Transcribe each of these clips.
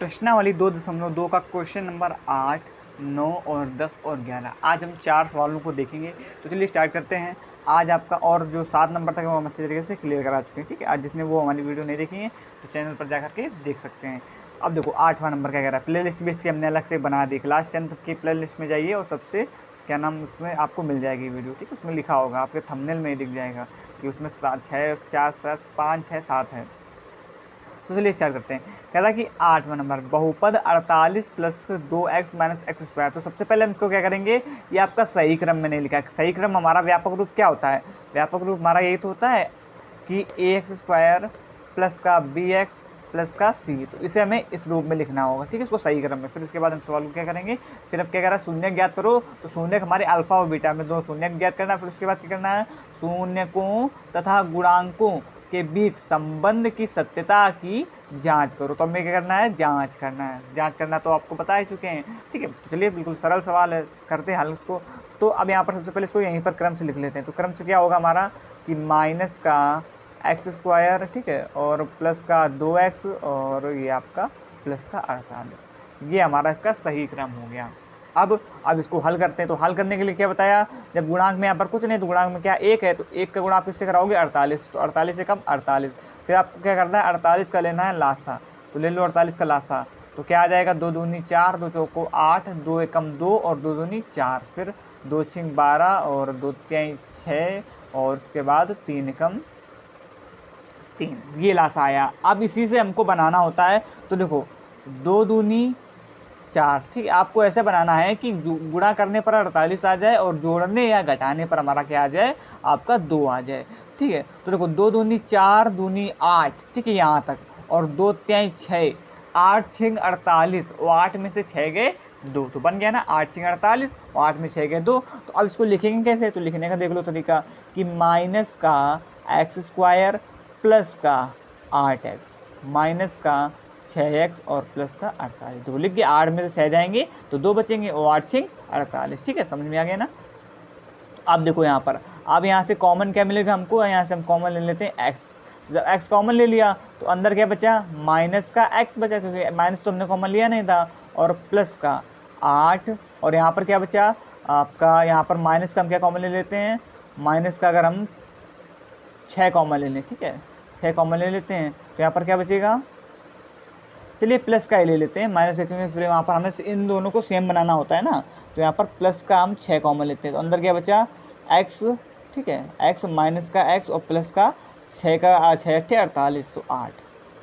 प्रश्नावली 2.2 का question number 8, 9 और 10 और 11। आज हम 4 सवालों को देखेंगे। तो चलिए स्टार्ट करते हैं। आज आपका और जो 7 नंबर तक वो हम अच्छे तरीके से क्लियर करा चुके हैं। ठीक है, आज जिसने वो हमारी वीडियो नहीं देखी है तो चैनल पर जाकर के देख सकते हैं। अब देखो 8वां नंबर क्या कह रहा है, प्ले लिस्ट भी इसकी हमने अलग से बना दी। क्लास 10 की प्ले लिस्ट में जाइए और सबसे क्या नाम उसमें आपको मिल जाएगी वीडियो। ठीक है, उसमें लिखा होगा, आपके थंबनेल में ही दिख जाएगा कि उसमें 6, 4, 7, 5, 6, 7 है। तो चलिए स्टार्ट करते हैं। कह रहा कि 8वां नंबर बहुपद 48 plus 2x minus x square. तो सबसे पहले हम इसको क्या करेंगे, ये आपका सही क्रम में नहीं लिखा है। सही क्रम हमारा व्यापक रूप क्या होता है, व्यापक रूप हमारा यही तो होता है कि ax स्क्वायर प्लस का bx प्लस का c। तो इसे हमें इस रूप में लिखना होगा। ठीक है, इसको सही क्रम में। फिर उसके बाद हम सवाल को क्या करेंगे, फिर अब क्या कह रहा है, शून्य ज्ञात करो। तो शून्य हमारे अल्फा और बीटा में दो शून्य ज्ञात करना है। फिर उसके बाद क्या करना है, शून्यकों तथा गुणांकों के बीच संबंध की सत्यता की जांच करो। तो हमें क्या करना है, जांच करना है। जांच करना तो आपको बता ही चुके हैं। ठीक है, तो चलिए बिल्कुल सरल सवाल है, करते हैं हल उसको। तो अब यहाँ पर सबसे पहले इसको यहीं पर क्रम से लिख लेते हैं। तो क्रम से क्या होगा हमारा कि माइनस का एक्स स्क्वायर, ठीक है, और प्लस का 2x और ये आपका प्लस का 48। ये हमारा इसका सही क्रम हो गया। अब इसको हल करते हैं। तो हल करने के लिए क्या बताया, जब गुणांक में यहाँ पर कुछ नहीं तो गुणांक में क्या 1 है, तो 1 का गुणा आप इससे कराओगे 48। तो 48 से कम 48। फिर आपको क्या करना है, 48 का लेना है लासा। तो ले लो 48 का लासा। तो क्या आ जाएगा, 2 दूनी 4, 2 चौको 8, 2 एकम 2 और 2 दूनी 4। फिर 2 छिंग 12 और 2 तिहाई 6 और उसके बाद 3 एकम 3। ये लासा आया। अब इसी से हमको बनाना होता है। तो देखो 2 दूनी 4। ठीक है, आपको ऐसे बनाना है कि गुणा करने पर 48 आ जाए और जोड़ने या घटाने पर हमारा क्या आ जाए, आपका 2 आ जाए। ठीक है, तो देखो 2 दूनी 4, दूनी 8, ठीक है यहाँ तक, और 2 तिहाई 6, 8 छिंग 48 और 8 में से 6 गए 2। तो बन गया ना 8 छिंग 48 और 8 में 6 गए 2। तो अब इसको लिखेंगे कैसे, तो लिखने का देख लो तरीका कि माइनस का एक्स स्क्वायर प्लस का 8x माइनस का 6x और प्लस का 48। तो लिख के 8 में से 6 जाएंगे तो 2 बचेंगे और 8 छिंग 48। ठीक है, समझ में आ गया ना। तो अब देखो यहाँ पर, अब यहाँ से कॉमन क्या मिलेगा हमको, यहाँ से हम कॉमन ले लेते हैं x। जब x कॉमन ले लिया तो अंदर क्या बचा, माइनस का x बचा, क्योंकि माइनस तो हमने कॉमन लिया नहीं था, और प्लस का 8। और यहाँ पर क्या बचा आपका, यहाँ पर माइनस का हम क्या कॉमन ले लेते हैं, माइनस का अगर हम 6 कॉमन ले लें, ठीक है 6 कॉमन ले लेते हैं, तो यहाँ पर क्या बचेगा, चलिए प्लस का ही ले लेते हैं, माइनस का, क्योंकि फिर वहाँ पर हमें इन दोनों को सेम बनाना होता है ना। तो यहाँ पर प्लस का हम 6 कॉमन लेते हैं, तो अंदर क्या बचा x, ठीक है x माइनस का x और प्लस का 6 का 6 8 48 तो 8।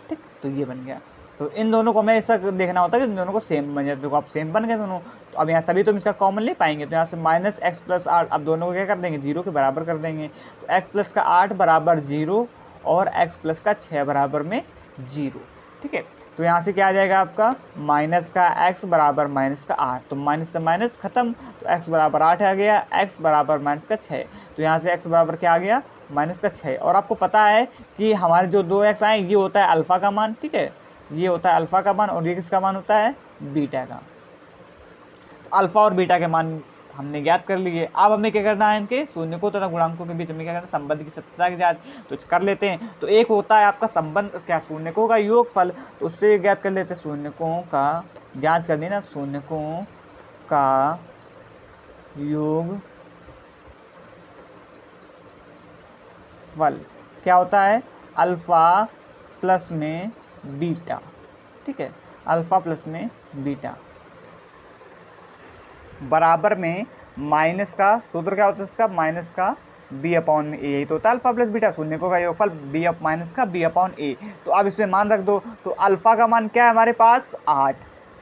ठीक, तो ये बन गया। तो इन दोनों को हमें ऐसा देखना होता है कि इन दोनों को सेम बन जाए। देखो आप सेम बन गए दोनों। तो अब यहाँ तभी तो हम इसका कॉमन ले पाएंगे। तो यहाँ से माइनस एक्स प्लस 8, अब दोनों को क्या कर देंगे, 0 के बराबर कर देंगे। तो x प्लस का 8 बराबर 0 और x प्लस का 6 बराबर में 0। ठीक है, तो यहाँ से क्या आ जाएगा आपका, माइनस का x बराबर माइनस का 8। तो माइनस से माइनस खत्म, तो x बराबर 8 आ गया, x बराबर माइनस का 6। तो यहाँ से x बराबर क्या आ गया, माइनस का 6। और आपको पता है कि हमारे जो 2x आए ये होता है अल्फ़ा का मान। ठीक है, ये होता है अल्फ़ा का मान और ये किसका मान होता है, बीटा का। तो अल्फ़ा और बीटा के मान हमने ज्ञात कर लिए। अब हमें क्या करना है, इनके शून्यकों तथा गुणांकों के बीच में क्या करना है, संबंध की सत्यता की जांच। तो कर लेते हैं। तो एक होता है आपका संबंध क्या, शून्यकों का योगफल। तो उससे ज्ञात कर लेते हैं, शून्यकों का जांच करनी ना, शून्यकों का योगफल क्या होता है, अल्फ़ा प्लस में बीटा। ठीक है, अल्फ़ा प्लस में बीटा बराबर में माइनस का सूत्र क्या होता है इसका, माइनस का b अपॉन में ए। यही तो होता है अल्फा प्लस बीटा, शून्यकों का योगफल b माइनस का b अपॉन ए। तो अब इसमें मान रख दो। तो अल्फा का मान क्या है हमारे पास 8,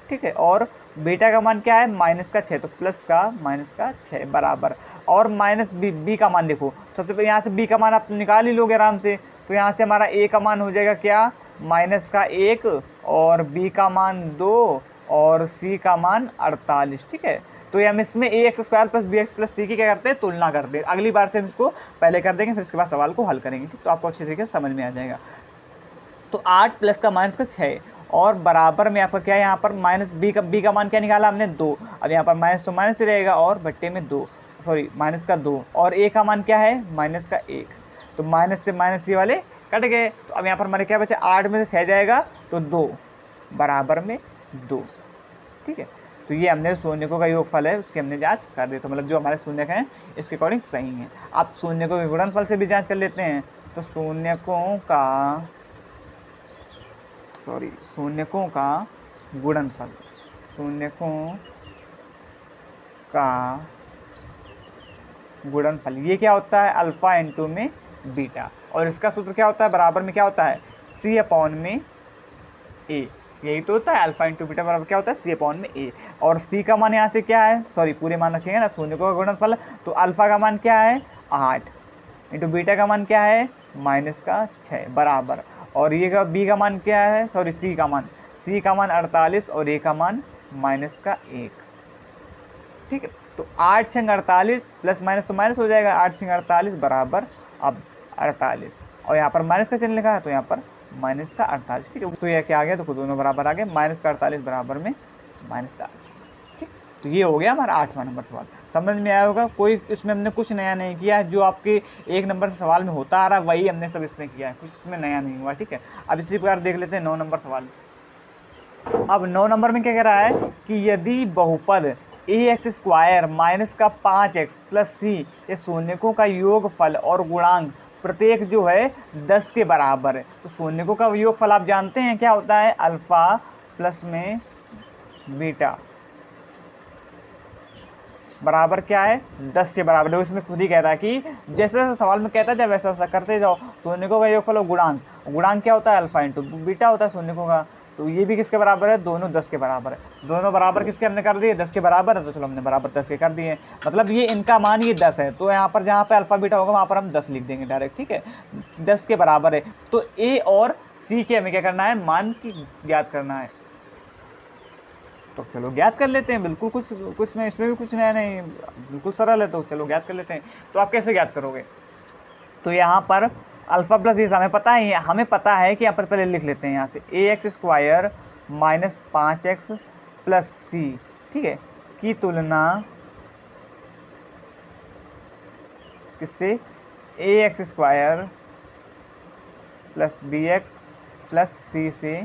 ठीक है, और बीटा का मान क्या है माइनस का 6। तो प्लस का माइनस का 6 बराबर, और माइनस b का मान देखो। सबसे पहले यहाँ से b का मान आप निकाल ही लोगे आराम से। तो यहाँ से हमारा a का मान हो जाएगा क्या, माइनस का 1, और b का मान 2 और c का मान 48। ठीक है, तो हम इसमें ax square plus bx plus c की क्या करते हैं, तुलना करते हैं। अगली बार से हम इसको पहले कर देंगे, फिर इसके बाद सवाल को हल करेंगे। ठीक, तो आपको अच्छे तरीके से समझ में आ जाएगा। तो 8 प्लस का माइनस का 6 और बराबर में आपका क्या है, यहाँ पर माइनस b का मान क्या निकाला हमने 2। अब यहाँ पर माइनस तो माइनस ही रहेगा और बट्टे में 2, सॉरी माइनस का 2, और a का मान क्या है माइनस का 1। तो माइनस से माइनस ये वाले कट गए। तो अब यहाँ पर हमारे क्या बचे, 8 में से 6 जाएगा तो 2, बराबर में 2। ठीक है, तो ये हमने शून्यकों का योगफल है उसकी हमने जांच कर दी, तो मतलब जो हमारे शून्यक हैं इसके अकॉर्डिंग सही है। आप शून्यकों के गुणनफल से भी जांच कर लेते हैं, तो शून्यकों का गुणनफल, शून्यकों का गुणनफल ये क्या होता है, अल्फा इंटू में बीटा, और इसका सूत्र क्या होता है, बराबर में क्या होता है, सी अपॉन में ए। यही तो होता है, अल्फा इंटू बीटा बराबर क्या होता है, सी अपॉन में ए। और सी का मान यहाँ से क्या है, सॉरी पूरे मान रखेंगे ना, शून्य का गुणनफल, तो अल्फा का मान क्या है 8 इंटू बीटा का मान क्या है -6 बराबर, और ये का बी का मान क्या है, सॉरी सी का मान 48 और ए का मान -1। ठीक है, तो 8 छंग 48 प्लस माइनस तो माइनस हो जाएगा, 8 छंग 48 बराबर अब 48, और यहाँ पर माइनस का चिन्ह लिखा है तो यहाँ पर -48। ठीक है, तो यह क्या आ गया, तो दोनों बराबर आ गए, -48 बराबर में -8। ठीक, तो ये हो गया हमारा 8वां नंबर सवाल। समझ में आया होगा, कोई इसमें हमने कुछ नया नहीं किया, जो आपके 1 नंबर से सवाल में होता आ रहा है वही हमने सब इसमें किया है, कुछ इसमें नया नहीं हुआ। ठीक है, अब इसी प्रकार देख लेते हैं 9 नंबर सवाल। अब 9 नंबर में क्या कह रहा है कि यदि बहुपद ax² माइनस का 5x प्लस c ये शून्यकों का योगफल और गुणांक प्रत्येक जो है 10 के बराबर है, तो शून्यकों का योगफल आप जानते हैं क्या होता है, अल्फा प्लस में बीटा बराबर क्या है 10 के बराबर है। इसमें खुद ही कहता है कि जैसे जैसे सवाल में कहता है वैसा वैसा करते जाओ। शून्यकों का योगफल और गुणांक क्या होता है, अल्फा इंटू बीटा होता है शून्यकों का, तो ये भी किसके बराबर है, दोनों 10 के बराबर है। दोनों बराबर किसके हमने कर दिए, 10 के बराबर है, तो चलो हमने बराबर 10 के कर दिए, मतलब ये इनका मान ये 10 है, तो यहाँ पर जहाँ पे अल्फा बीटा होगा वहाँ पर हम 10 लिख देंगे डायरेक्ट। ठीक है, 10 के बराबर है, तो ए और सी के हमें क्या करना है, मान की ज्ञात करना है, तो चलो ज्ञात कर लेते हैं। बिल्कुल कुछ में इसमें भी कुछ नया नहीं, बिल्कुल सरल है, तो चलो ज्ञात कर लेते हैं। तो आप कैसे ज्ञात करोगे, तो यहाँ पर अल्फा प्लस ये हमें पता है कि यहाँ पर पहले लिख लेते हैं, यहाँ से ax² minus 5x plus c, ठीक है, की तुलना किससे, ax² plus bx plus c से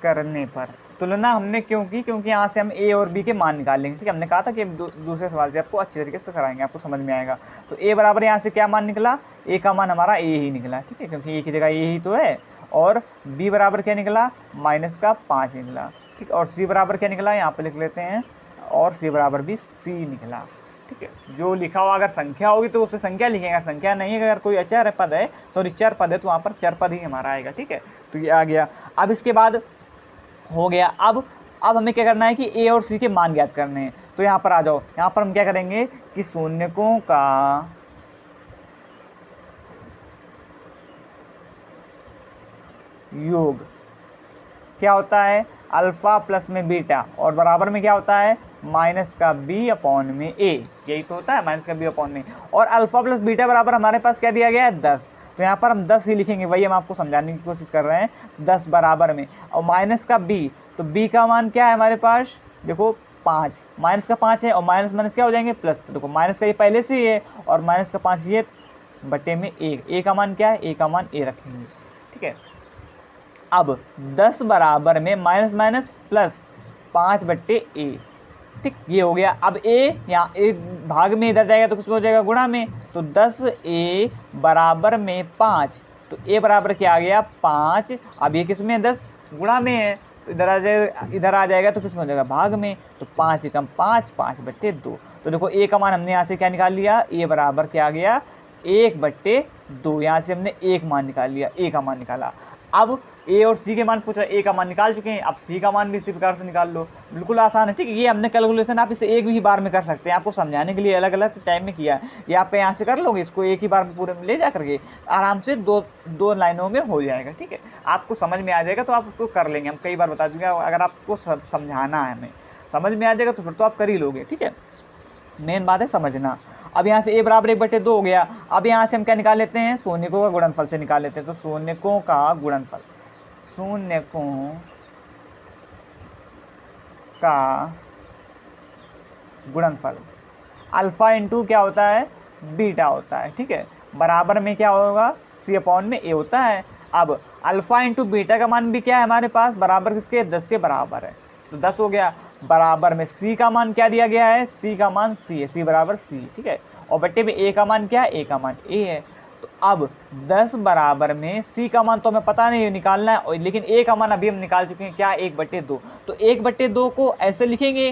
करने पर। तुलना हमने क्यों की, क्योंकि यहाँ से हम ए और बी के मान निकाल लेंगे। ठीक है, हमने कहा था कि दूसरे सवाल से आपको अच्छी तरीके से कराएंगे, आपको समझ में आएगा। तो ए बराबर यहाँ से क्या मान निकला, ए का मान हमारा ए ही निकला। ठीक है, क्योंकि ए की जगह ए ही तो है, और बी बराबर क्या निकला, -5 निकला। ठीक, और सी बराबर क्या निकला, यहाँ पर लिख लेते हैं, और सी बराबर भी सी निकला। ठीक है, जो लिखा हुआ अगर संख्या होगी तो उससे संख्या लिखेगा, संख्या नहीं है, अगर कोई अचर पद है तो चर पद है तो वहाँ पर चर पद ही हमारा आएगा। ठीक है, तो ये आ गया। अब इसके बाद हो गया, अब हमें क्या करना है कि ए और सी के मान ज्ञात करने हैं। तो यहाँ पर आ जाओ, यहाँ पर हम क्या करेंगे कि शून्यकों का योग क्या होता है, अल्फा प्लस में बीटा, और बराबर में क्या होता है, माइनस का बी अपॉन में ए। यही तो होता है, माइनस का बी अपॉन में, और अल्फा प्लस बीटा बराबर हमारे पास क्या दिया गया है, 10। तो यहाँ पर हम 10 ही लिखेंगे, वही हम आपको समझाने की कोशिश कर रहे हैं, 10 बराबर में, और माइनस का बी, तो बी का मान क्या है हमारे पास, देखो 5, माइनस का 5 है, और माइनस माइनस क्या हो जाएंगे, प्लस। तो देखो माइनस का ये पहले से ही है, और माइनस का 5 ये बटे में 1, ए का मान क्या है, ए का मान ए रखेंगे। ठीक है, अब 10 बराबर में माइनस माइनस प्लस 5 बट्टे ए। ठीक, ये हो गया। अब ए यहाँ एक भाग में इधर जाएगा तो किसमें हो जाएगा, गुणा में, तो 10a बराबर में 5, तो a बराबर क्या आ गया, 5। अब ये किसमें है, 10 गुणा में है, तो इधर आ जाएगा तो किसमें हो जाएगा, भाग में, तो 5 एकम 5 बट्टे 2। तो देखो a का मान हमने यहाँ से क्या निकाल लिया, a बराबर क्या आ गया, 1/2। यहाँ से हमने एक मान निकाल लिया, a का मान निकाला। अब ए और सी के मान पूछ रहा है, ए का मान निकाल चुके हैं, अब सी का मान भी इसी प्रकार से निकाल लो, बिल्कुल आसान है। ठीक है, ये हमने कैलकुलेशन आप इसे एक भी बार में कर सकते हैं, आपको समझाने के लिए अलग अलग टाइम में किया है, ये आप यहाँ से कर लोगे, इसको एक ही बार में पूरे में ले जा करके आराम से दो लाइनों में हो जाएगा। ठीक है, आपको समझ में आ जाएगा तो आप उसको कर लेंगे, हम कई बार बता दूँगा, अगर आपको समझाना है, हमें समझ में आ जाएगा तो फिर तो आप कर ही लोगे। ठीक है, मेन बात है समझना। अब यहाँ से a बराबर 1/2 हो गया। अब यहाँ से हम क्या निकाल लेते हैं, शून्यकों का गुणनफल से निकाल लेते हैं। तो शून्यकों का गुणनफल, शून्यकों का गुणनफल अल्फा इंटू क्या होता है, बीटा होता है। ठीक है, बराबर में क्या होगा, सी अपॉन में ए होता है। अब अल्फा इंटू बीटा का मान भी क्या है हमारे पास, बराबर किसके, 10 के बराबर है, तो 10 हो गया। बराबर में सी का मान क्या दिया गया है, सी का मान सी है, सी बराबर सी, ठीक है। और बट्टे में ए का मान क्या है, ए का मान ए है। तो अब 10 बराबर में सी का मान तो हमें पता नहीं है, निकालना है, लेकिन ए का मान अभी हम निकाल चुके हैं, क्या, 1/2। तो 1/2 को ऐसे लिखेंगे,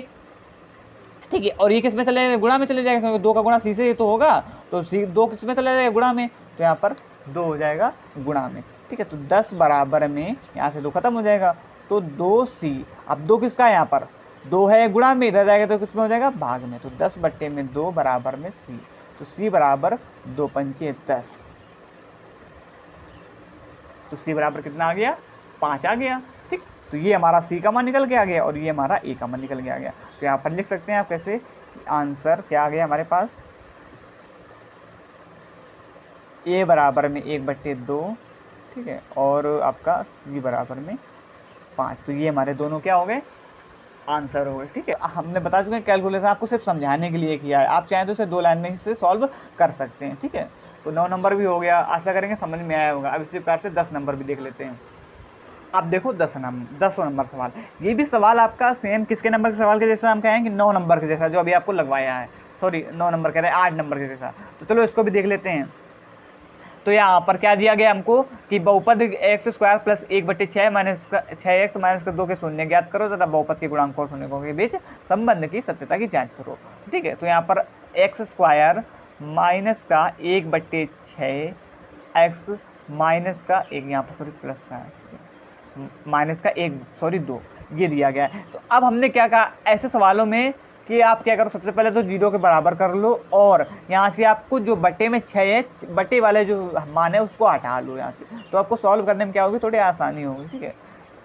ठीक है। और ये किस में चले जाएगा, गुणा में चले जाएगा, क्योंकि 2 का गुणा सी से तो होगा, तो सी 2 किस में चला जाएगा, गुणा में, तो यहाँ पर 2 हो जाएगा गुणा में, ठीक है। तो 10 बराबर में यहाँ से 2 खत्म हो जाएगा, तो 2c। अब 2 किसका है, यहाँ पर 2 है गुणा में, इधर जाएगा तो किस में हो जाएगा, भाग में। तो 10/2 बराबर में c, तो c बराबर 2 पंचे 10, तो c बराबर कितना आ गया, 5 आ गया, ठीक। तो ये हमारा c का मान निकल के आ गया और ये हमारा a का मान निकल के आ गया। तो यहाँ पर लिख सकते हैं आप कैसे, आंसर क्या आ गया हमारे पास, a बराबर में 1/2, ठीक है, और आपका c बराबर में 5। तो ये हमारे दोनों क्या हो गए, आंसर हो गए, ठीक है। हमने बता चुके हैं, कैलकुलेशन आपको सिर्फ समझाने के लिए किया है, आप चाहें तो इसे 2 लाइन में से सॉल्व कर सकते हैं, ठीक है। तो 9 नंबर भी हो गया, आशा करेंगे समझ में आया होगा। अब इसी प्रकार से 10 नंबर भी देख लेते हैं। अब देखो 10वां नंबर सवाल, ये भी सवाल आपका सेम किसके नंबर के सवाल के जैसा, हम कहें कि 9 नंबर के जैसा, जो अभी आपको लगवाया है, सॉरी 9 नंबर कह रहे हैं, 8 नंबर के जैसा। तो चलो इसको भी देख लेते हैं। तो यहाँ पर क्या दिया गया हमको कि बहुपद x² plus 1/6 minus 6x minus 2 के शून्य ज्ञात करो तथा बहुपद के गुणांक और शून्यों के बीच संबंध की सत्यता की जांच करो, ठीक है। तो यहाँ पर x² माइनस का 1/6 x माइनस का 1, यहाँ पर सॉरी प्लस का है, माइनस का 1 सॉरी 2, ये दिया गया है। तो अब हमने क्या कहा ऐसे सवालों में कि आप क्या करो, सबसे पहले तो 0 के बराबर कर लो और यहाँ से आपको जो बट्टे में 6h बट्टे वाले जो मान है उसको हटा लो यहाँ से, तो आपको सॉल्व करने में क्या होगी, थोड़ी आसानी होगी, ठीक है।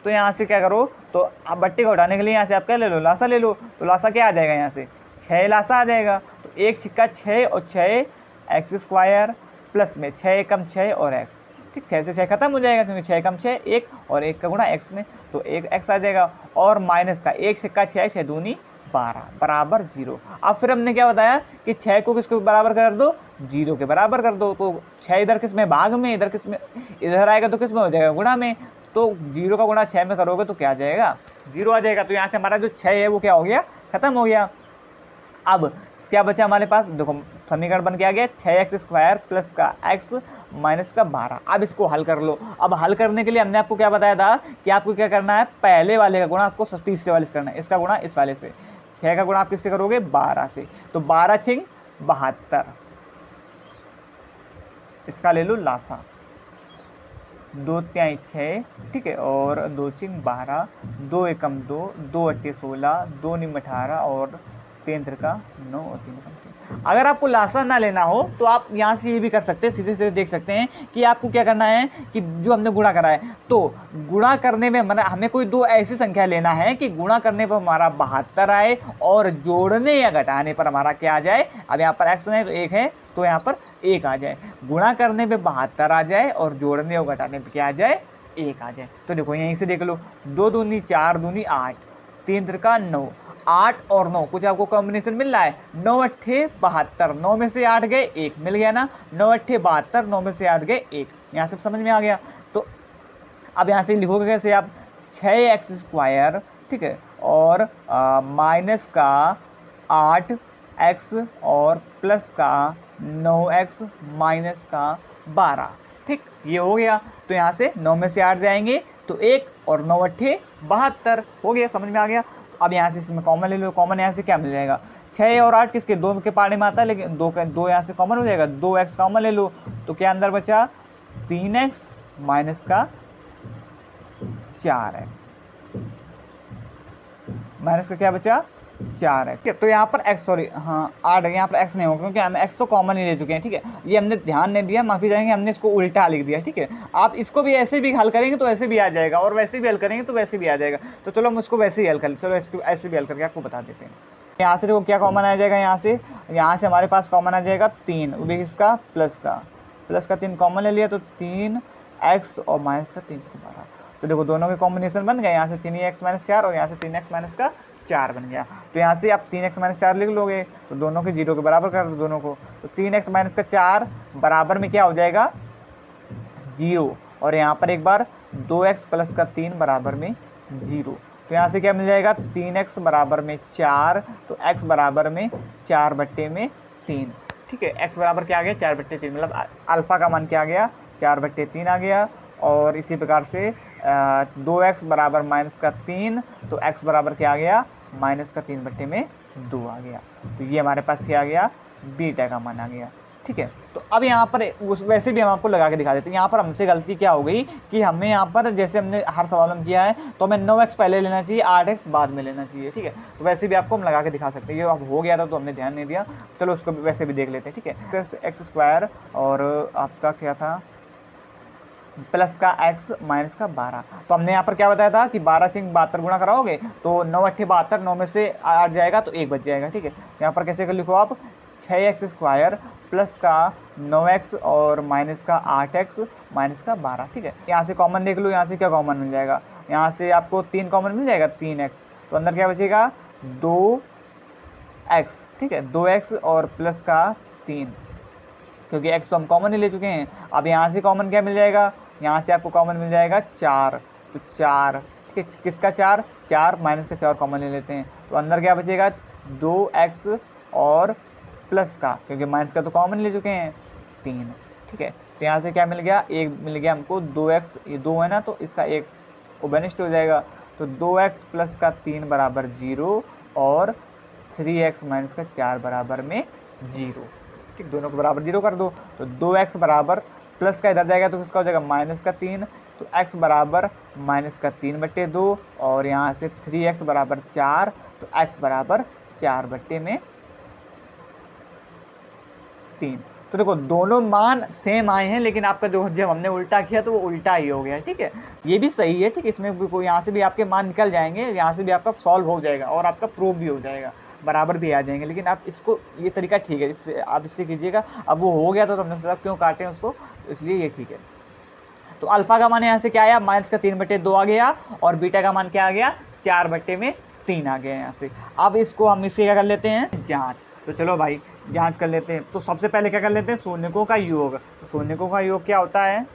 तो यहाँ से क्या करो, तो आप बट्टे को हटाने के लिए यहाँ से आप क्या ले लो, लासा ले लो। तो लासा क्या आ जाएगा, यहाँ से 6 लासा आ जाएगा, तो 1 सिक्का 6 और 6x² प्लस में 6 कम 6 और x, ठीक, 6 से 6 खत्म हो जाएगा क्योंकि 6 कम 6 1 और 1 का गुणा x में, तो 1x आ जाएगा। और माइनस का 1 सिक्का 6, 6 दूनी 12 बराबर 0। अब फिर हमने क्या बताया कि 6 को किसको बराबर कर दो, 0 के बराबर कर दो। तो 6 इधर किस में, भाग में, इधर किस में, इधर आएगा तो किस में हो जाएगा, गुणा में। तो 0 का गुणा 6 में करोगे तो क्या आ जाएगा, 0 आ जाएगा। तो यहाँ से हमारा जो 6 है वो क्या हो गया, खत्म हो गया। अब क्या बचा हमारे पास, देखो समीकरण बन के आ गया 6x² प्लस का x माइनस का 12। अब इसको हल कर लो। अब हल करने के लिए हमने आपको क्या बताया था कि आपको क्या करना है, पहले वाले का गुणा आपको तीसरे वाले से करना है, इसका गुणा इस वाले से, 6 का गुणा आप किससे करोगे, 12 से। तो 12 छिंग 72, इसका ले लो लासा, 2 तिहाई 6, ठीक है, और 2 छिंग 12, 2 एकम 2, 2 अट्ठे 16, 2 निम 18 और 3 त्रिका 9 और 3 एकम 3। अगर आपको लासा ना लेना हो तो आप यहाँ से ये भी कर सकते हैं, सीधे सीधे देख सकते हैं कि आपको क्या करना है कि जो हमने गुणा करा है, तो गुणा करने में हमें कोई 2 ऐसी संख्या लेना है कि गुणा करने पर हमारा 72 आए और जोड़ने या घटाने पर हमारा क्या आ जाए। अब यहाँ पर x है तो 1 है, तो यहाँ पर 1 आ जाए, गुणा करने पे 72 आ जाए और जोड़ने और घटाने पे क्या आ जाए, 1 आ जाए। तो देखो यहीं से देख लो, 2 दूनी 4 दूनी 8, 3 त्रिका 9, 8 और 9 कुछ आपको कॉम्बिनेशन मिल रहा है, 9 अट्ठे 72, 9 में से 8 गए 1, मिल गया ना, 9 अट्ठे 72, 9 में से 8 गए 1, यहाँ से समझ में आ गया। तो अब यहाँ से लिखोगे कैसे आप, 6x², ठीक है, और माइनस का 8x और प्लस का 9x माइनस का 12, ठीक, ये हो गया। तो यहाँ से 9 में से 8 जाएंगे तो 1 और 9 अट्ठे 72 हो गया, समझ में आ गया। अब यहाँ से इसमें कॉमन ले लो, कॉमन यहाँ से क्या मिल जाएगा, 6 और 8 किसके, 2 के पाड़े में आता है, लेकिन 2 यहाँ से कॉमन हो जाएगा, 2x कॉमन ले लो, तो क्या अंदर बचा 3x माइनस का 4x, माइनस का क्या बचा 4x। तो यहाँ पर x, सॉरी हाँ 8, यहाँ पर x नहीं होगा क्योंकि हम x तो कॉमन ही ले चुके हैं, ठीक है, ये हमने ध्यान नहीं दिया, माफी चाहेंगे, हमने इसको उल्टा लिख दिया, ठीक है। आप इसको भी ऐसे भी हल करेंगे तो ऐसे भी आ जाएगा और वैसे भी हल करेंगे तो वैसे भी आ जाएगा। तो चलो हम उसको वैसे ही हल कर, चलो इसको ऐसे भी हल करके आपको बता देते हैं। यहाँ से देखो क्या कॉमन आ जाएगा, यहाँ से हमारे पास कॉमन आ जाएगा 3, वो भी इसका प्लस का 3 कॉमन ले लिया, तो 3x और माइनस का 3 से 12। तो देखो दोनों के कॉम्बिनेशन बन गए, यहाँ से 3x माइनस 4 और यहाँ से 3x माइनस का 4 बन गया। तो यहाँ से आप 3x माइनस 4 लिख लोगे, तो दोनों के 0 के बराबर कर दो दोनों को, तो 3x माइनस का 4 बराबर में क्या हो जाएगा 0, और यहाँ पर एक बार 2x प्लस का 3 बराबर में 0। तो यहाँ से क्या मिल जाएगा, 3x बराबर में 4, तो x बराबर में 4/3। ठीक है, x बराबर क्या आ गया, 4/3, मतलब अल्फ़ा का मान क्या आ गया, 4/3 आ गया। और इसी प्रकार से 2x बराबर -3, तो x बराबर क्या आ गया, -3/2 आ गया। तो ये हमारे पास क्या आ गया, बीटा का मान आ गया। ठीक है, तो अब यहाँ पर उस वैसे भी हम आपको लगा के दिखा देते हैं। यहाँ पर हमसे गलती क्या हो गई कि हमें यहाँ पर जैसे हमने हर सवाल में किया है, तो हमें 9x पहले लेना चाहिए, 8x बाद में लेना चाहिए। ठीक है, तो वैसे भी आपको हम लगा के दिखा सकते हैं। ये अब हो गया था तो हमने ध्यान नहीं दिया, चलो उसको वैसे भी देख लेते हैं। ठीक है, x² और आपका क्या था, प्लस का x माइनस का 12। तो हमने यहाँ पर क्या बताया था कि 12 से 72 गुणा कराओगे तो 9 8 72, 9 में से 8 जाएगा तो 1 बच जाएगा। ठीक है, यहाँ पर कैसे कर लिखो आप, 6x² प्लस का 9x और माइनस का 8x माइनस का 12। ठीक है, यहाँ से कॉमन देख लो, यहाँ से क्या कॉमन मिल जाएगा, यहाँ से आपको 3 कॉमन मिल जाएगा, 3x, तो अंदर क्या बचेगा, 2x। ठीक है, 2x और प्लस का 3, क्योंकि x तो हम कॉमन ही ले चुके हैं। अब यहाँ से कॉमन क्या मिल जाएगा, यहाँ से आपको कॉमन मिल जाएगा 4, तो 4। ठीक है, किसका 4, 4 माइनस का 4 कॉमन ले लेते हैं, तो अंदर क्या बचेगा, 2x और प्लस का, क्योंकि माइनस का तो कॉमन ले चुके हैं, 3। ठीक है, तो यहाँ से क्या मिल गया, 1 मिल गया हमको, 2x, ये 2 है ना, तो इसका 1 ओबेनिस्ट हो जाएगा, तो 2x प्लस का 3 बराबर 0 और 3x माइनस का 4 बराबर में 0। ठीक, दोनों को बराबर 0 कर दो, तो 2x बराबर प्लस का इधर जाएगा तो किसका हो जाएगा, -3, तो x बराबर -3/2 और यहाँ से 3x बराबर 4, तो x बराबर 4/3। तो देखो दोनों मान सेम आए हैं, लेकिन आपका जो जब हमने उल्टा किया तो वो उल्टा ही हो गया। ठीक है, ये भी सही है। ठीक है, इसमें भी कोई, यहाँ से भी आपके मान निकल जाएंगे, यहाँ से भी आपका सॉल्व हो जाएगा और आपका प्रूफ भी हो जाएगा, बराबर भी आ जाएंगे। लेकिन आप इसको, ये तरीका ठीक है, इससे आप इससे कीजिएगा। अब वो हो गया तो हमने सोचा क्यों काटें उसको, तो इसलिए ये ठीक है। तो अल्फा का मान यहाँ से क्या आया, -3/2 आ गया और बीटा का मान क्या आ गया, 4/3 आ गया यहाँ से। अब इसको हम इससे क्या कर लेते हैं, जाँच। तो चलो भाई जांच कर लेते हैं। तो सबसे पहले क्या कर लेते हैं, शून्यकों का योग। तो शून्यकों का योग क्या होता है,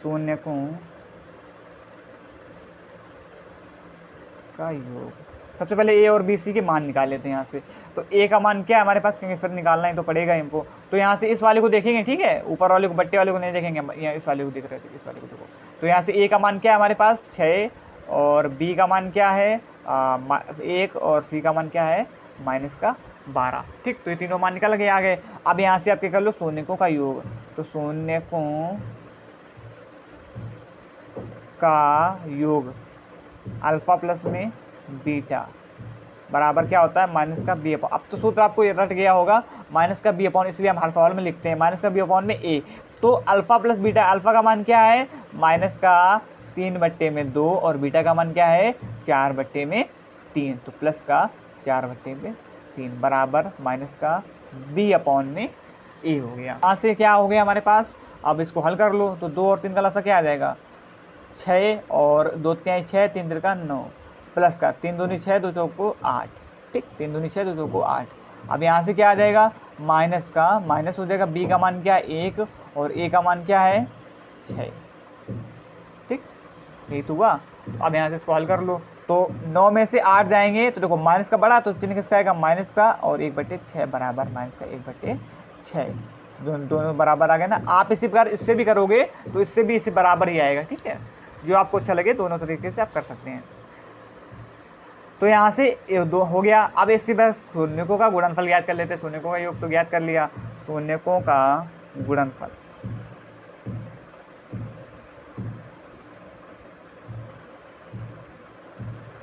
शून्यकों का योग। सबसे पहले ए और बी सी के मान निकाल लेते हैं यहाँ से। तो ए का मान क्या है हमारे पास, क्योंकि फिर निकालना ही तो पड़ेगा इनको। तो यहाँ से इस वाले को देखेंगे, ठीक है, ऊपर वाले को, बट्टे वाले को नहीं देखेंगे, यहाँ इस वाले को देख रहे थे, इस वाले को देखो। तो यहाँ से ए का मान क्या है हमारे पास, 6, और बी का मान क्या है 1, और सी का मान क्या है -12। ठीक, तो ये तीनों मान निकल गए, आ गए। अब यहाँ से आप क्या कर लो, शून्यकों का योग। तो शून्यकों का योग अल्फा प्लस में बीटा बराबर क्या होता है, -b/। अब तो सूत्र आपको ये रट गया होगा, -b/, इसलिए हम हर सवाल में लिखते हैं -b/ में a। तो अल्फा प्लस बीटा, अल्फा का मान क्या है -3/2 और बीटा का मान क्या है 4/3। तो प्लस का 4/3 बराबर -b/a हो गया। यहाँ से क्या हो गया हमारे पास, अब इसको हल कर लो। तो 2 और 3 का लसा क्या आ जाएगा, 6 और 2 तिहाई 6, 3 तिरका 9, प्लस का 3 दूनी 6, 2 चौको 8। ठीक, 3 दूनी 6, 2 चौको 8। अब यहाँ से क्या आ जाएगा, माइनस का माइनस हो जाएगा, b का मान क्या है 1 और a का मान क्या है 6। ठीक, यही तो हुआ। अब यहाँ से इसको हल कर लो। तो 9 में से 8 जाएंगे तो देखो माइनस का बड़ा, तो चिन्ह किसका आएगा, माइनस का, और 1/6 बराबर -1/6। दोनों बराबर आ गए ना। आप इसी प्रकार इससे भी करोगे तो इससे भी इसी बराबर ही आएगा। ठीक है, जो आपको अच्छा लगे दोनों तरीके से आप कर सकते हैं। तो यहाँ से 2 हो गया। अब इसी बस शून्यकों का गुणनफल ज्ञात कर लेते हैं। शून्यकों का योग तो ज्ञात कर लिया, शून्यकों का गुणनफल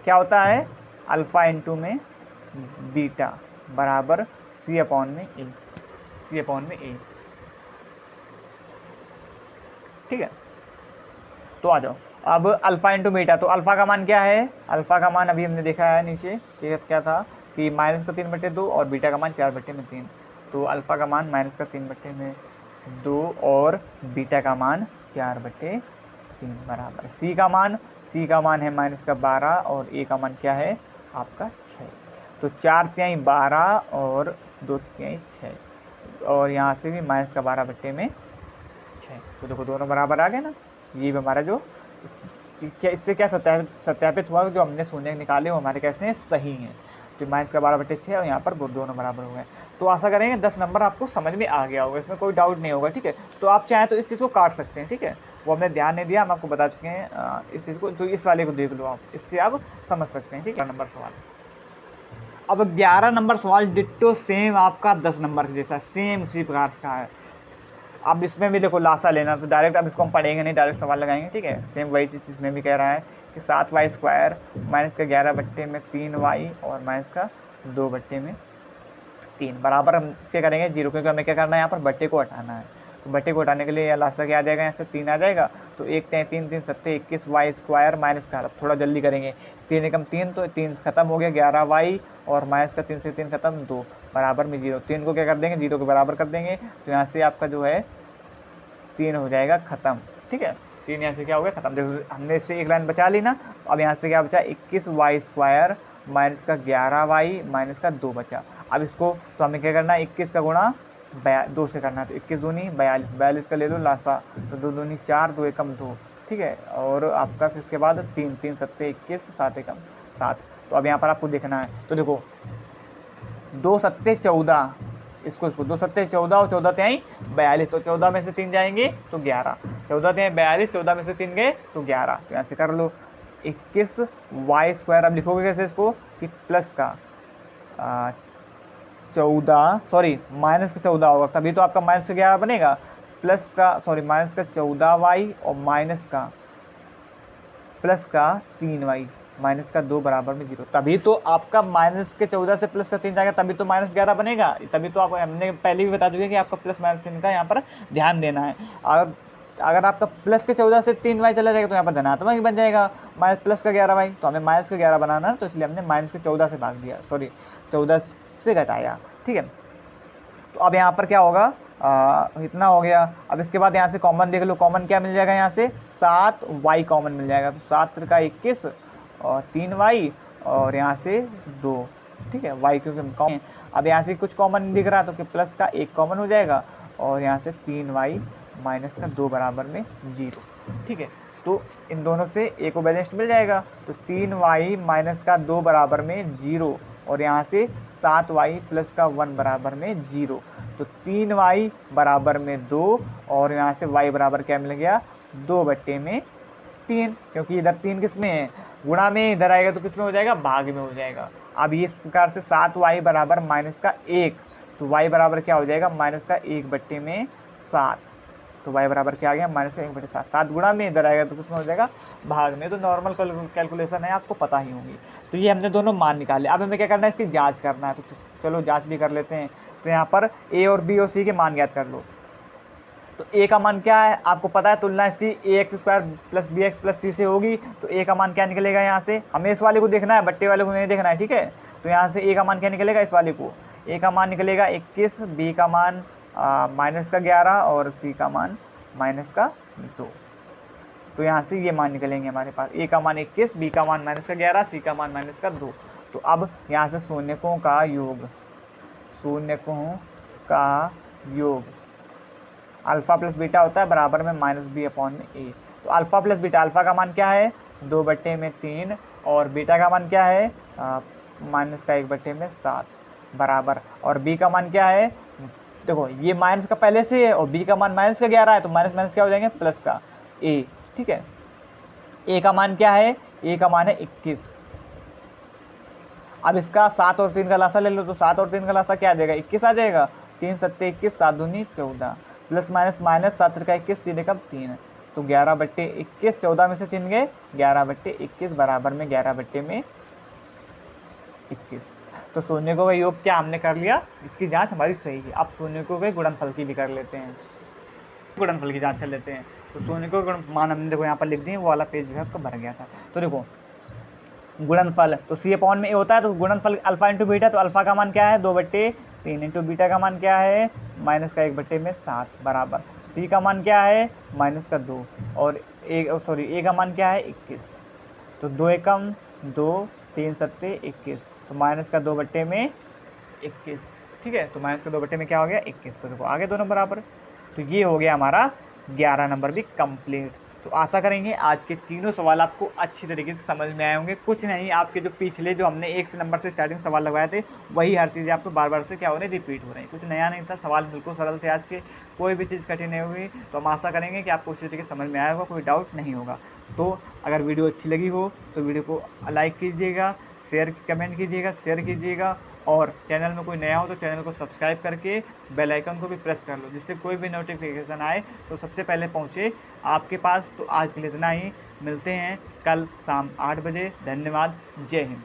क्या होता है, अल्फा इंटू में बीटा बराबर c/a। ठीक है, तो आ जाओ। अब अल्फा इंटू बीटा, तो अल्फा का मान क्या है, अल्फा का मान अभी हमने देखा है नीचे क्या था कि -3/2 और बीटा का मान 4/3। तो अल्फा का मान -3/2 और बीटा का मान 4/3 बराबर सी का मान है -12 और ए का मान क्या है आपका 6। तो 4 तिहाई 12 और 2 तिहाई 6, और यहाँ से भी -12/6 6। तो देखो दोनों बराबर आ गए ना। ये भी हमारा जो क्या इससे क्या सत्यापित हुआ, जो हमने शून्य निकाले वो हमारे कैसे हैं, सही हैं। तो माइनस का 12/6 और यहाँ पर दोनों बराबर हो गए। तो आशा करेंगे 10 नंबर आपको समझ में आ गया होगा, इसमें कोई डाउट नहीं होगा, ठीक है। तो आप चाहें तो इस चीज़ को काट सकते हैं, ठीक है, वो हमने ध्यान नहीं दिया, हम आपको बता चुके हैं इस चीज़ को। तो इस वाले को देख लो आप, इससे आप समझ सकते हैं, ठीक है। नंबर सवाल, अब 11 नंबर सवाल डिट्टो सेम आपका 10 नंबर के जैसा सेम उसी प्रकार का है। अब इसमें भी देखो लासा लेना, तो डायरेक्ट अब इसको हम पढ़ेंगे नहीं, डायरेक्ट सवाल लगाएंगे, ठीक है। सेम वही चीज़ इसमें भी कह रहा है कि 7y² माइनस का 11/3 और माइनस का 2/3 बराबर हम इसके करेंगे 0, क्योंकि हमें क्या करना है, यहाँ पर बट्टे को हटाना है। तो बट्टे को हटाने के लिए लासा क्या आ जाएगा, यहाँ से 3 आ जाएगा। तो 1 3 3 3 7 21y² माइनस का, अब थोड़ा जल्दी करेंगे, 3 एकम 3, तो 3 खत्म हो गया, 11y और माइनस का 3 से 3 खत्म 2 बराबर में 0। 3 को क्या कर देंगे, 0 के बराबर कर देंगे। तो यहाँ से आपका जो है 3 हो जाएगा ख़त्म, ठीक है। 3 यहाँ से क्या हो गया, ख़त्म। देखो हमने इससे एक लाइन बचा ली ना। अब यहाँ पे क्या बचा, 21y² माइनस का 11y माइनस का 2 बचा। अब इसको तो हमें क्या करना है, 21 का गुणा 2 से करना है। तो 21 दूनी 42, 42 का ले लो लासा, तो 2 दूनी 4, 2 एकम 2, ठीक है। और आपका फिर इसके बाद 3 3 7 21, 7 एकम 7। तो अब यहाँ पर आपको देखना है, तो देखो 2 7 14, इसको 2 7 14 और 14 तिहाई 42, तो 14 में से 3 जाएंगे तो 11, 14 तिहाई 42, 14 में से 3 गए तो 11। तो यहाँ से कर लो 21y²। अब लिखोगे कैसे इसको, कि प्लस का 14, सॉरी माइनस का 14 होगा, तभी तो आपका माइनस का 11 बनेगा। प्लस का सॉरी माइनस का 14y और माइनस का 3y माइनस का 2 बराबर में 0, तभी तो आपका माइनस के 14 से प्लस का 3 जाएगा, तभी तो -11 बनेगा। तभी तो आप, हमने पहले भी बता चुके कि आपका प्लस माइनस चिन्ह का यहाँ पर ध्यान देना है। अगर आपका प्लस के 14 से 3y चला जाएगा तो यहाँ पर धनात्मक ही बन जाएगा, माइनस प्लस का 11y। तो हमें माइनस का 11 बनाना है, तो इसलिए हमने माइनस के 14 से भाग दिया, सॉरी 14 से घटाया, ठीक है। तो अब यहाँ पर क्या होगा, इतना हो गया। अब इसके बाद यहाँ से कॉमन देख लो, कॉमन क्या मिल जाएगा, यहाँ से 7y कॉमन मिल जाएगा। तो 7 का 21 और 3y और यहाँ से 2, ठीक है, y क्योंकि हम कॉमन। अब यहाँ से कुछ कॉमन दिख रहा है, तो कि प्लस का 1 कॉमन हो जाएगा और यहाँ से 3y माइनस का 2 बराबर में 0, ठीक है। तो इन दोनों से एक को बैलेंस्ड मिल जाएगा। तो 3y माइनस का 2 बराबर में 0 और यहाँ से 7y प्लस का 1 बराबर में 0। तो 3y बराबर में 2 और यहाँ से y बराबर क्या मिल गया, 2/3, क्योंकि इधर 3 किस में है, गुणा में, इधर आएगा तो किस में हो जाएगा, भाग में हो जाएगा। अब इस प्रकार से 7y बराबर माइनस का 1, तो y बराबर क्या हो जाएगा, माइनस का 1/7। तो y बराबर क्या आ गया, माइनस का 1/7। 7 गुणा में इधर आएगा तो किसमें हो जाएगा, भाग में। तो नॉर्मल कैलकुलेशन है, आपको पता ही होगी। तो ये हमने दोनों मान निकाले। अब हमें क्या करना है, इसकी जांच करना है। तो चलो जांच भी कर लेते हैं। तो यहाँ पर a और b और c के मान ज्ञात कर लो। तो a का मान क्या है, आपको पता है, तुलना इसकी ax² + bx + c से होगी। तो a का मान क्या निकलेगा, यहाँ से हमें इस वाले को देखना है, बट्टे वाले को नहीं देखना है, ठीक है। तो यहाँ से a का मान क्या निकलेगा, इस वाले को a का मान निकलेगा 21, b का मान माइनस का 11 और c का मान माइनस का 2। तो यहाँ से ये मान निकलेंगे हमारे पास, a का मान 21, b का मान माइनस का 11, c का मान माइनस का 2। तो अब यहाँ से शून्यकों का योग अल्फ़ा प्लस बीटा होता है बराबर में -b/a। तो अल्फ़ा प्लस बीटा, अल्फ़ा का मान क्या है, 2/3 और बीटा का मान क्या है, माइनस का 1/7 बराबर। और b का मान क्या है, देखो ये माइनस का पहले से है और b का मान माइनस का 11 है, तो माइनस माइनस क्या हो जाएंगे, प्लस का a, ठीक है। a का मान क्या है, a का मान है 21। अब इसका 7 और 3 का लासा ले लो। तो 7 और 3 का लासा क्या आ जाएगा, 21 आ जाएगा। 3 7 21, 7 दूनी 14, प्लस माइनस माइनस 7 का 21, 3 एकम 3। तो 11/21, 14 में से 3 गए, 11/21 बराबर में 11/21। तो शून्यकों का योग क्या हमने कर लिया, इसकी जांच हमारी सही है। अब शून्यकों के गुणनफल की भी कर लेते हैं, गुणनफल की जांच कर लेते हैं। तो शून्यकों के मान हमने देखो यहाँ पर लिख दिए, वो वाला पेज जो है आपका भर गया था। तो देखो गुणनफल, तो c/a होता है, तो गुणनफल अल्फा इंटू बीटा। तो अल्फा का मान क्या है, 2/3 इंटू बीटा का मान क्या है, माइनस का 1/7 बराबर। c का मान क्या है, माइनस का 2 और a का मान क्या है, 21। तो 2 एकम 2, 3 7 21, तो माइनस का 2/21, ठीक है। तो माइनस का 2/में क्या हो गया, 21। तो देखो आगे दोनों बराबर। तो ये हो गया हमारा 11 नंबर भी कंप्लीट। तो आशा करेंगे आज के तीनों सवाल आपको अच्छी तरीके से समझ में आए होंगे। कुछ नहीं, आपके जो पिछले जो हमने 1 नंबर से स्टार्टिंग सवाल लगवाए थे वही हर चीज़ें आपको बार बार से क्या हो रही है, रिपीट हो रही है। कुछ नया नहीं था, सवाल बिल्कुल सरल थे आज के, कोई भी चीज़ कठिन नहीं हुई। तो हम आशा करेंगे कि आपको उसी तरीके से समझ में आया होगा, कोई डाउट नहीं होगा। तो अगर वीडियो अच्छी लगी हो तो वीडियो को लाइक कीजिएगा, शेयर कमेंट कीजिएगा, शेयर कीजिएगा, और चैनल में कोई नया हो तो चैनल को सब्सक्राइब करके बेल आइकन को भी प्रेस कर लो, जिससे कोई भी नोटिफिकेशन आए तो सबसे पहले पहुंचे आपके पास। तो आज के लिए इतना ही, मिलते हैं कल शाम 8 बजे। धन्यवाद, जय हिंद।